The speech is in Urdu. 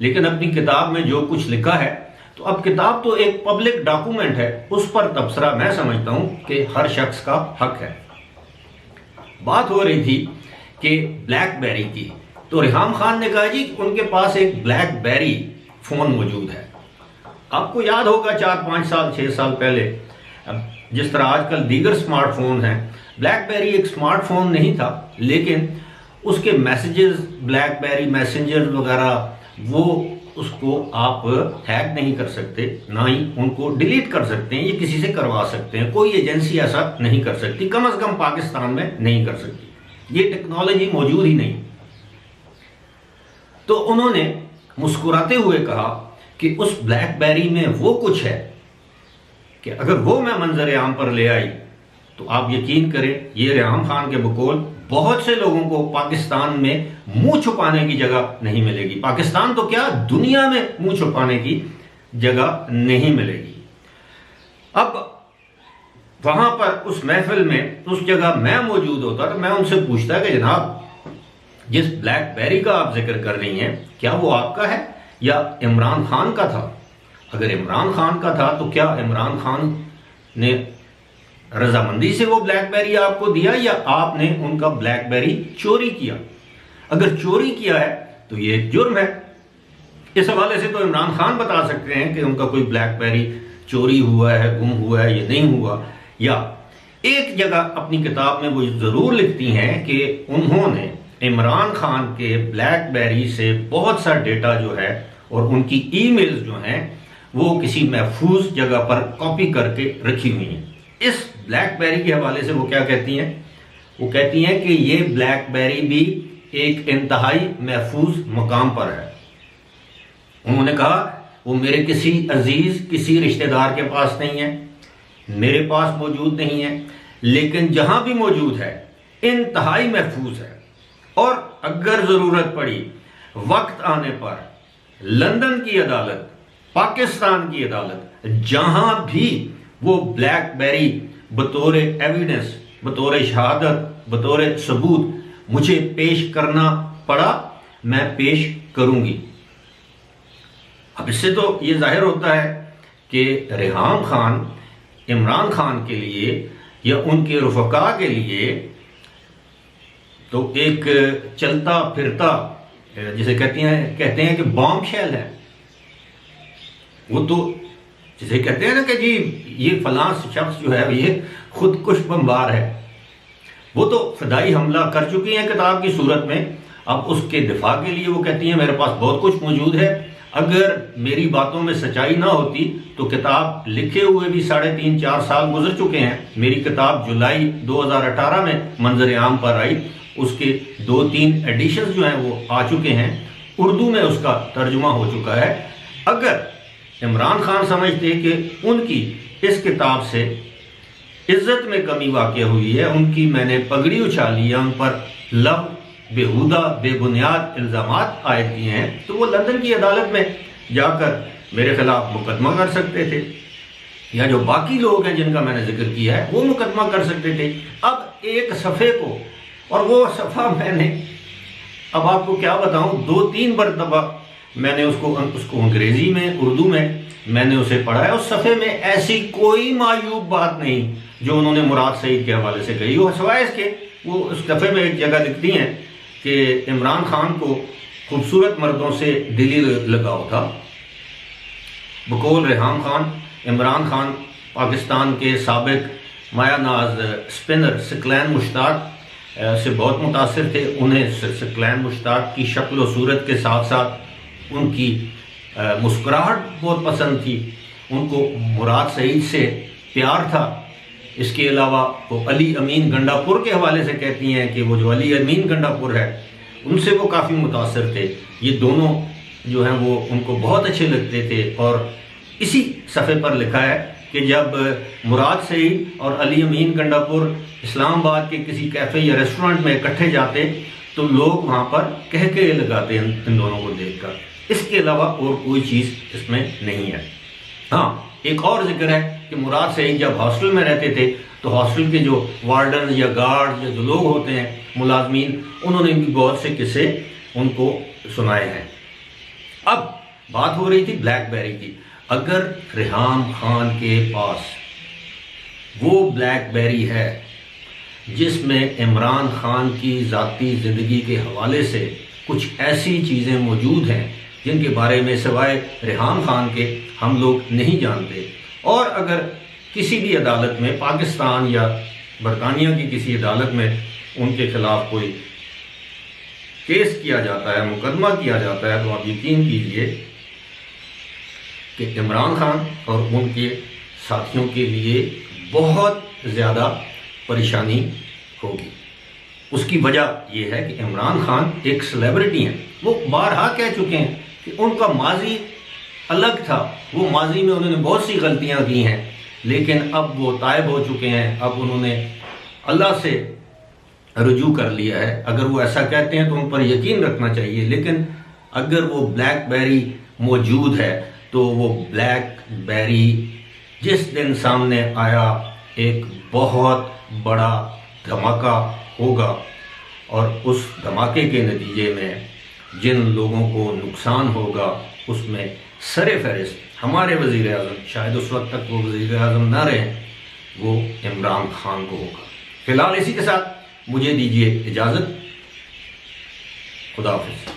لیکن اپنی کتاب میں جو کچھ لکھا ہے، تو اب کتاب تو ایک پبلک ڈاکومنٹ ہے، اس پر تبصرہ میں سمجھتا ہوں کہ ہر شخص کا حق ہے۔ بات ہو رہی تھی کہ بلیک بیری کی، تو ریحام خان نے کہا جی ان کے پاس ایک بلیک بیری فون موجود ہے۔ آپ کو یاد ہوگا 4-5 سال 6 سال پہلے، جس طرح آج کل دیگر سمارٹ فون ہیں، بلیک بیری ایک سمارٹ فون نہیں تھا، لیکن اس کے میسیجز، بلیک بیری میسنجر وغیرہ، وہ اس کو آپ ہیک نہیں کر سکتے، نہ ہی ان کو ڈیلیٹ کر سکتے ہیں، یہ کسی سے کروا سکتے ہیں، کوئی ایجنسی ایسا نہیں کر سکتی، کم از کم پاکستان میں نہیں کر سکتی، یہ ٹیکنالوجی موجود ہی نہیں۔ تو انہوں نے مسکراتے ہوئے کہا کہ اس بلیک بیری میں وہ کچھ ہے کہ اگر وہ میں منظر عام پر لے آئی تو آپ یقین کریں یہ ریحام خان کے بقول بہت سے لوگوں کو پاکستان میں منہ چھپانے کی جگہ نہیں ملے گی، پاکستان تو کیا دنیا میں منہ چھپانے کی جگہ نہیں ملے گی۔ اب وہاں پر اس محفل میں اس جگہ میں موجود ہوتا تو میں ان سے پوچھتا کہ جناب جس بلیک بیری کا آپ ذکر کر رہی ہیں کیا وہ آپ کا ہے یا عمران خان کا تھا؟ اگر عمران خان کا تھا تو کیا عمران خان نے رضامندی سے وہ بلیک بیری آپ کو دیا یا آپ نے ان کا بلیک بیری چوری کیا؟ اگر چوری کیا ہے تو یہ ایک جرم ہے۔ اس حوالے سے تو عمران خان بتا سکتے ہیں کہ ان کا کوئی بلیک بیری چوری ہوا ہے، گم ہوا ہے یا نہیں ہوا۔ یا ایک جگہ اپنی کتاب میں وہ ضرور لکھتی ہیں کہ انہوں نے عمران خان کے بلیک بیری سے بہت سا ڈیٹا جو ہے اور ان کی ای میلز جو ہیں وہ کسی محفوظ جگہ پر کاپی کر کے رکھی ہوئی ہیں۔ اس بلیک بیری کے حوالے سے وہ کیا کہتی ہیں؟ وہ کہتی ہیں کہ یہ بلیک بیری بھی ایک انتہائی محفوظ مقام پر ہے۔ انہوں نے کہا وہ میرے کسی عزیز، کسی رشتہ دار کے پاس نہیں ہے، میرے پاس موجود نہیں ہے، لیکن جہاں بھی موجود ہے انتہائی محفوظ ہے، اور اگر ضرورت پڑی وقت آنے پر لندن کی عدالت، پاکستان کی عدالت، جہاں بھی وہ بلیک بیری بطور ایویڈنس، بطور شہادت، بطور ثبوت مجھے پیش کرنا پڑا، میں پیش کروں گی۔ اب اس سے تو یہ ظاہر ہوتا ہے کہ ریحام خان عمران خان کے لیے یا ان کے رفقا کے لیے تو ایک چلتا پھرتا جسے کہتے ہیں کہ بام شیل ہے۔ وہ تو جسے کہتے ہیں نا کہ جی یہ فلاں شخص جو ہے یہ خود کش بمبار ہے، وہ تو فدائی حملہ کر چکی ہیں کتاب کی صورت میں۔ اب اس کے دفاع کے لیے وہ کہتی ہیں میرے پاس بہت کچھ موجود ہے، اگر میری باتوں میں سچائی نہ ہوتی تو کتاب لکھے ہوئے بھی 3.5-4 سال گزر چکے ہیں۔ میری کتاب جولائی 2018 میں منظر عام پر آئی، اس کے 2-3 ایڈیشنز جو ہیں وہ آ چکے ہیں، اردو میں اس کا ترجمہ ہو چکا ہے۔ اگر عمران خان سمجھتے کہ ان کی اس کتاب سے عزت میں کمی واقع ہوئی ہے، ان کی میں نے پگڑی اچھالی ہے، ان پر بےہودہ بے بنیاد الزامات عائد کیے ہیں، تو وہ لندن کی عدالت میں جا کر میرے خلاف مقدمہ کر سکتے تھے، یا جو باقی لوگ ہیں جن کا میں نے ذکر کیا ہے وہ مقدمہ کر سکتے تھے۔ اب ایک صفحے کو، اور وہ صفحہ میں نے اب آپ کو کیا بتاؤں، 2-3 مرتبہ میں نے اس کو انگریزی میں، اردو میں نے اسے پڑھا ہے۔ اس صفحے میں ایسی کوئی معیوب بات نہیں جو انہوں نے مراد سعید کے حوالے سے کہی ہو، سوائے اس کے وہ اس صفحے میں ایک جگہ لکھتی ہیں کہ عمران خان کو خوبصورت مردوں سے دلی لگاؤ تھا۔ بقول ریحام خان، عمران خان پاکستان کے سابق مایہ ناز سپنر ثقلین مشتاق سے بہت متاثر تھے۔ انہیں ثقلین مشتاق کی شکل و صورت کے ساتھ ساتھ ان کی مسکراہٹ بہت پسند تھی، ان کو مراد سعید سے پیار تھا۔ اس کے علاوہ وہ علی امین گنڈا پور کے حوالے سے کہتی ہیں کہ وہ جو علی امین گنڈا پور ہے ان سے وہ کافی متاثر تھے، یہ دونوں جو ہیں وہ ان کو بہت اچھے لگتے تھے۔ اور اسی صفحے پر لکھا ہے کہ جب مراد سعید اور علی امین گنڈا پور اسلام آباد کے کسی کیفے یا ریسٹورنٹ میں اکٹھے جاتے تو لوگ وہاں پر کہکے لگاتے ہیں ان دونوں کو دیکھ کر، اس کے علاوہ اور کوئی چیز اس میں نہیں ہے۔ ہاں ایک اور ذکر ہے کہ مراد سعید جب ہاسٹل میں رہتے تھے تو ہاسٹل کے جو وارڈنز یا گارڈ یا جو لوگ ہوتے ہیں ملازمین، انہوں نے بھی بہت سے قصے ان کو سنائے ہیں۔ اب بات ہو رہی تھی بلیک بیری کی. اگر ریحام خان کے پاس وہ بلیک بیری ہے جس میں عمران خان کی ذاتی زندگی کے حوالے سے کچھ ایسی چیزیں موجود ہیں جن کے بارے میں سوائے ریحام خان کے ہم لوگ نہیں جانتے، اور اگر کسی بھی عدالت میں، پاکستان یا برطانیہ کی کسی عدالت میں ان کے خلاف کوئی کیس کیا جاتا ہے، مقدمہ کیا جاتا ہے، تو آپ یقین کیجئے کہ عمران خان اور ان کے ساتھیوں کے لیے بہت زیادہ پریشانی ہوگی. اس کی وجہ یہ ہے کہ عمران خان ایک سیلیبریٹی ہیں. وہ بارہا کہہ چکے ہیں کہ ان کا ماضی الگ تھا، وہ ماضی میں انہوں نے بہت سی غلطیاں کی ہیں، لیکن اب وہ تائب ہو چکے ہیں، اب انہوں نے اللہ سے رجوع کر لیا ہے. اگر وہ ایسا کہتے ہیں تو ان پر یقین رکھنا چاہیے، لیکن اگر وہ بلیک بیری موجود ہے تو وہ بلیک بیری جس دن سامنے آیا ایک بہت بڑا دھماکہ ہوگا، اور اس دھماکے کے نتیجے میں جن لوگوں کو نقصان ہوگا اس میں سر فہرست ہمارے وزیر اعظم، شاید اس وقت تک وہ وزیر اعظم نہ رہیں، وہ عمران خان کو ہوگا. فی الحال اسی کے ساتھ مجھے دیجیے اجازت. خدا حافظ.